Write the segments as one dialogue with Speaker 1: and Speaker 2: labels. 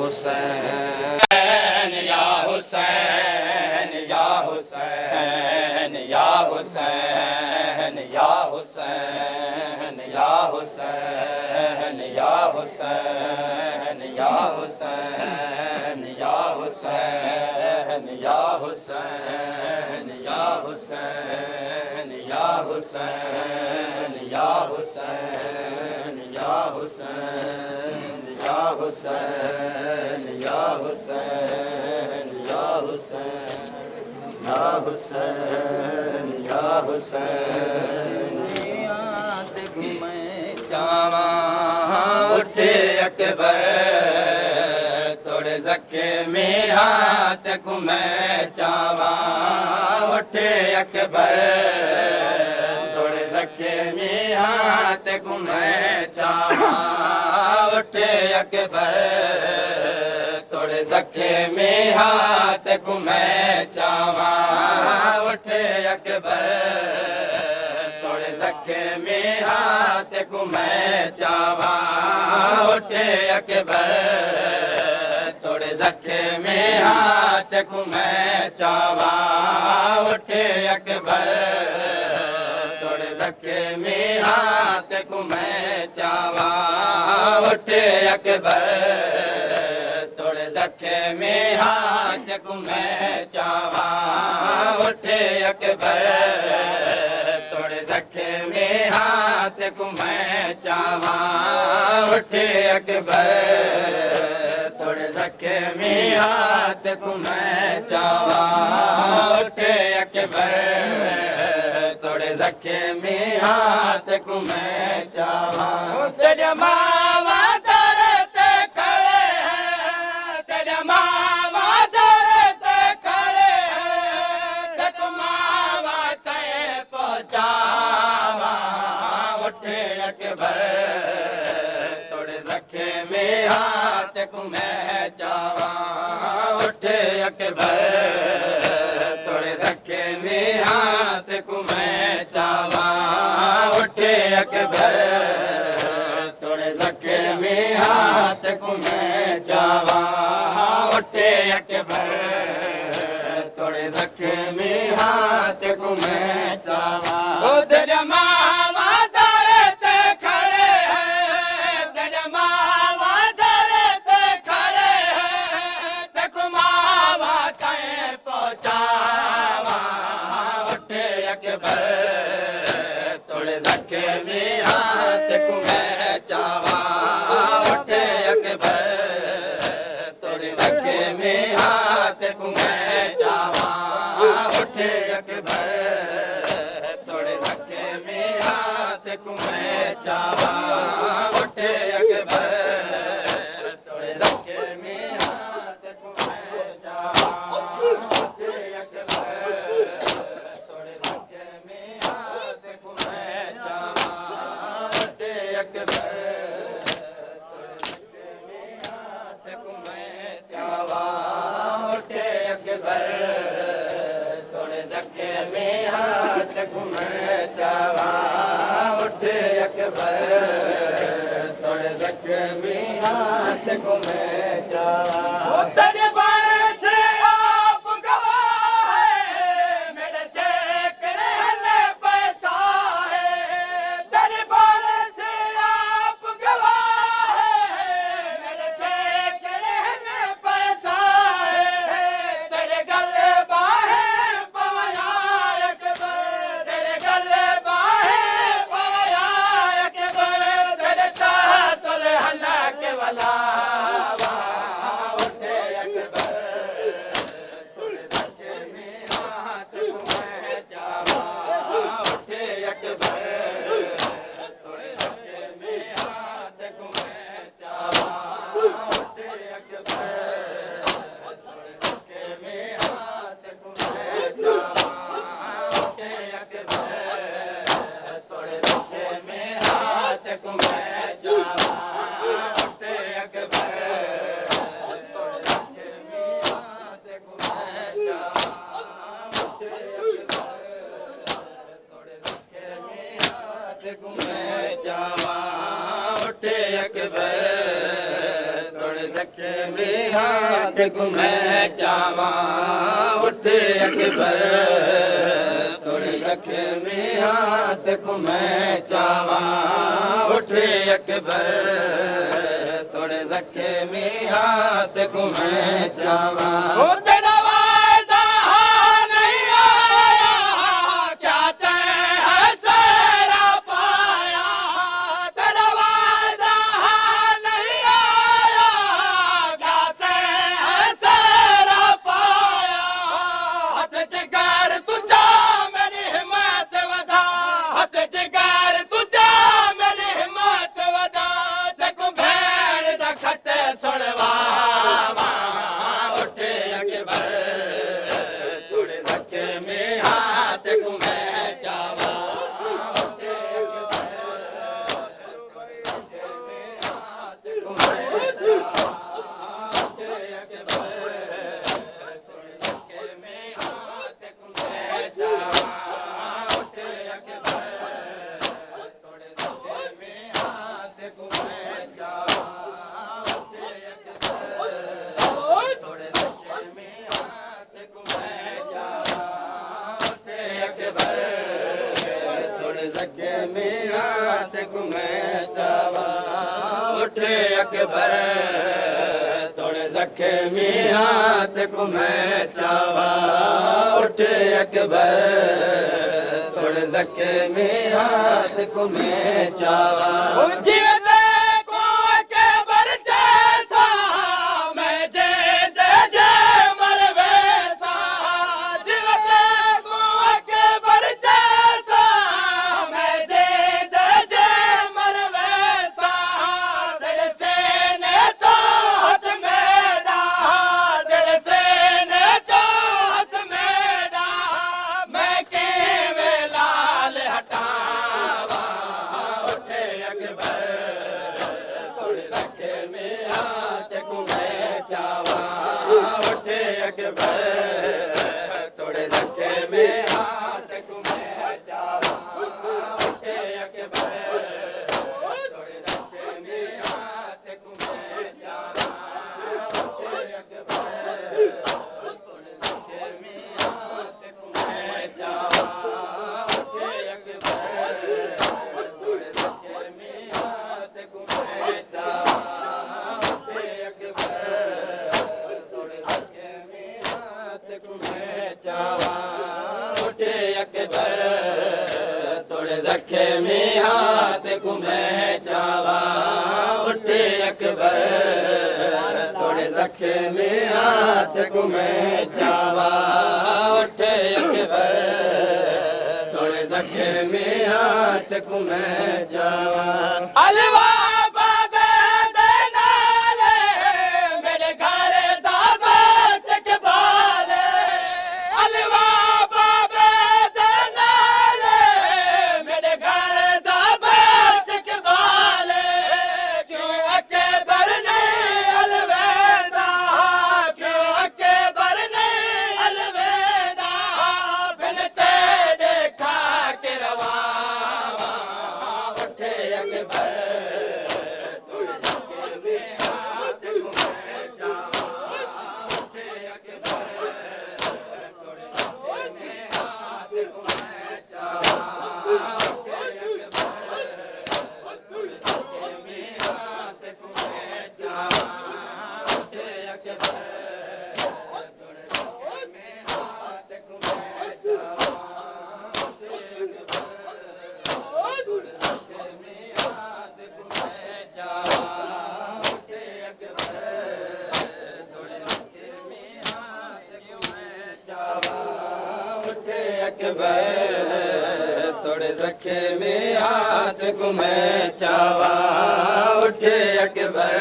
Speaker 1: हुसैन या हुसैन या हुसैन या हुसैन या हुसैन या हुसैन या हुसैन या हुसैन या हुसैन या हुसैन या हुसैन या हुसैन या हुसैन या हुसैन या हुसैन या हुसैन या हुसैन या हुसैन या हुसैन याद घूमे चावा उठे अकबर तोड़े जखे में हाथ घूमे चावा उठे अकबर तोड़े जखे में हाथ घूमे चावा उठे अकबर तोड़े जखे में हाथ घूमे चावा उठे अकबर तोड़े जखे में हाथ घूमे चावा उठे अकबर तोड़े जखे में हाथ घूमे चावा उठे अकबर तोड़े जखे में हाथ घूमे चावा उठे अकबर तोड़े जखे में हाथ घूमे चावा उठे अकबर तोड़े जखे में हाथ घूमे चावा उठे अकबर तोड़े जखे में हाथ घूमे चावा उठे अकबर तोड़े जखे में हाथ घूमे चावा तेरे मावा दरते खड़े हैं तेरे मावा दरते खड़े हैं तक मावा ते पहुंचावा उठे अकबर तोड़े रखे में हाथ घूमे चावा उठे अकबर तोड़े रखे में हाथ घूमे चावा उठे अकबर तोड़े रखे में हाथ घूमे चावा उठे अकबर तोड़े रखे में हाथ घूमे चावा उधर मावा दरते खड़े हैं तेरे मावा दरते खड़े हैं तक मावा तय पहुंचावा उठे अकबर तोड़े रखे में हाथ घूमे चावा उठे अकबर तोड़े रखे में हाथ में हाथ घुमे चावा उठ अकबर थोड़े जख्मी हाथ घुमे चावा उठ अकबर थोड़े जख्मी हाथ घुमे चावा तेरा वादा नहीं आया क्या तैं सेरा पाया तेरा वादा नहीं आया क्या तैं सेरा पाया हथ जिगर तुझा मेरी हिम्मत वधा हथ जिगर तुझा मेरी हिम्मत वधा जग भेड़ दा खत सुनवा उठ अकबर थोड़े रखे में हाथ घुमे जावा उठ अकबर थोड़े जख्मी हाथ घुमे चावा उठ अकबर थोड़े जख्मी हाथ घुमे चावा जीवते को अकबर जैसा मैं जे जे जे मर वैसा जीवते को अकबर जैसा मैं जे जे जे मर वैसा दिल से ने तो हाथ मेरा दिल से ने तो हाथ मेरा मैं के वे लाल हटावा उठ अकबर थोड़े रखे में हाथ घुमे चावा उठ अकबर थोड़े रखे में हाथ घुमे चावा उठ अकबर थोड़े रखे में हाथ घुमे चावा उठ अकबर थोड़े रखे में हाथ घुमे चावा उठ अकबर थोड़े रखे में हाथ घुमे चावा उठ अकबर थोड़े रखे में हाथ घुमे चावा उठ अकबर थोड़े रखे में हाथ घुमे चावा उठ अकबर थोड़े रखे में हाथ घुमे चावा उठ अकबर थोड़े रखे में हाथ घुमे चावा अलवा बाबे दे नाले मेरे घर दा बात कबाले अलवा बाबे दे नाले मेरे घर दा बात कबाले क्यों अकबर ने अलविदा क्यों अकबर ने अलविदा बिलते देखा के रवा उठ अकबर थोड़े रखे में हाथ घुमे जावा उठ अकबर थोड़े रखे में हाथ घुमे जावा उठ अकबर थोड़े रखे में हाथ घुमे जावा उठ अकबर थोड़े रखे में हाथ घुमे जावा उठ अकबर थोड़े रखे में हाथ घुमे जावा उठ अकबर थोड़े रखे में हाथ घुमे जावा उठ अकबर थोड़े रखे में हाथ घुमे चावा उठ अकबर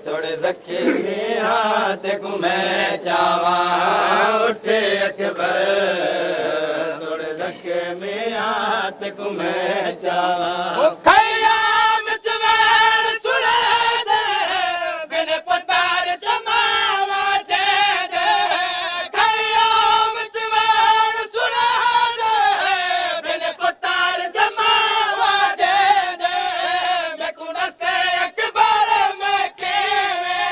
Speaker 1: थोड़े रखे में हाथ घुमे चावा उठ अकबर थोड़े रखे में हाथ घुमे चावा खयाम जवान सुने दे बिन पतार जमावा जे दे खयाम जवान सुने दे बिन पतार जमावा जे दे मैं कुन से अकबर मैं केवे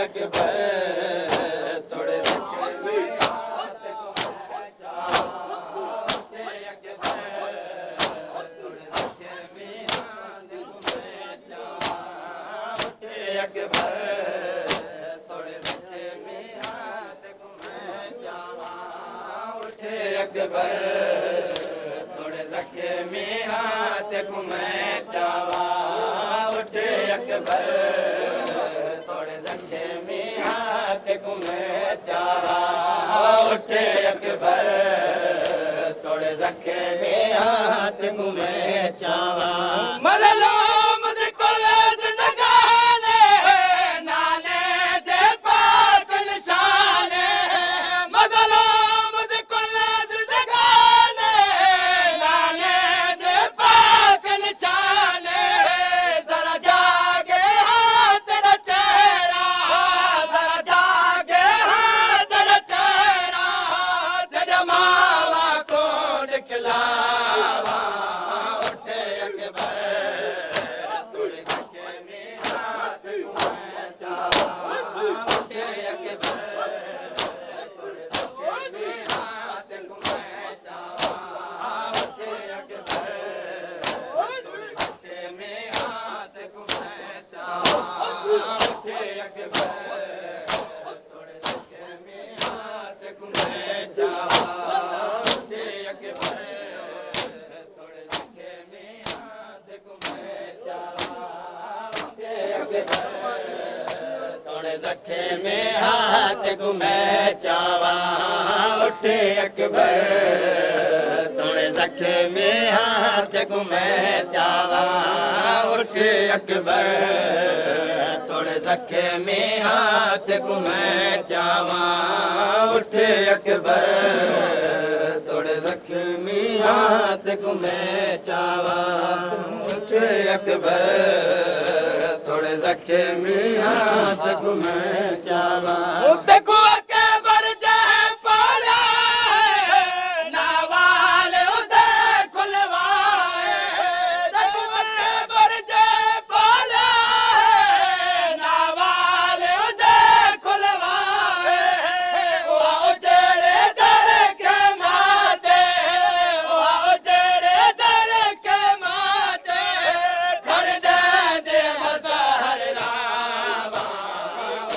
Speaker 1: अकबर थोड़े धक्के में हाथ घुमाए जावा उठे अकबर थोड़े धक्के में हाथ घुमाए जावा उठे अकबर थोड़े धक्के में हाथ घुमाए जावा उठे अकबर थोड़े धक्के में हाथ घुमाए जावा उठे अकबर थोड़े धक्के में हाथ घुमाए जावा उठे अकबर थोड़े धक्के में हाथ घुमाए जावा मललो मुझको जिंदगाने नाले दे पाक निशाने मललो मुझको जिंदगाने नाले दे पाक निशाने जरा जागे हाथ तेरा चेहरा जरा जागे हाथ तेरा चेहरा तेरे मावा को दिखलावा उठे अकबर थोड़े धक्के में हाथ घुमाए जावा उठे अकबर थोड़े धक्के में हाथ घुमाए जावा उठे अकबर थोड़े धक्के में हाथ घुमाए जावा उठे अकबर थोड़े धक्के में हाथ घुमाए जावा उठे अकबर थोड़े धक्के में हाथ घुमाए जावा उठे अकबर थोड़े धक्के में हाथ घुमाए जावा उठे अकबर थोड़े धक्के में हाथ घुमाए जावा उठे अकबर थोड़े धक्के में हाथ घुमाए जावा उठे अकबर थोड़े धक्के में हाथ घुमाए जावा उठे अकबर थोड़े धक्के में हाथ घुमाए जावा देखो अकबर जय पाला नावाल उदे खुलवाए देखो अकबर जय पाला नावाल उदे खुलवाए ओ जेड़े दर के माते ओ जेड़े दर के माते खड़ दे मजहर रावा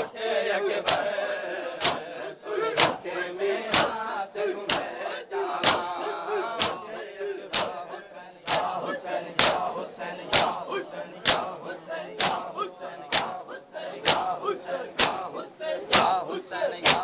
Speaker 1: उठे अकबर थोड़े धक्के में हाथ घुमाए जावा हुसैन या हुसैन या हुसैन या हुसैन या हुसैन या हुसैन या हुसैन या हुसैन या हुसैन या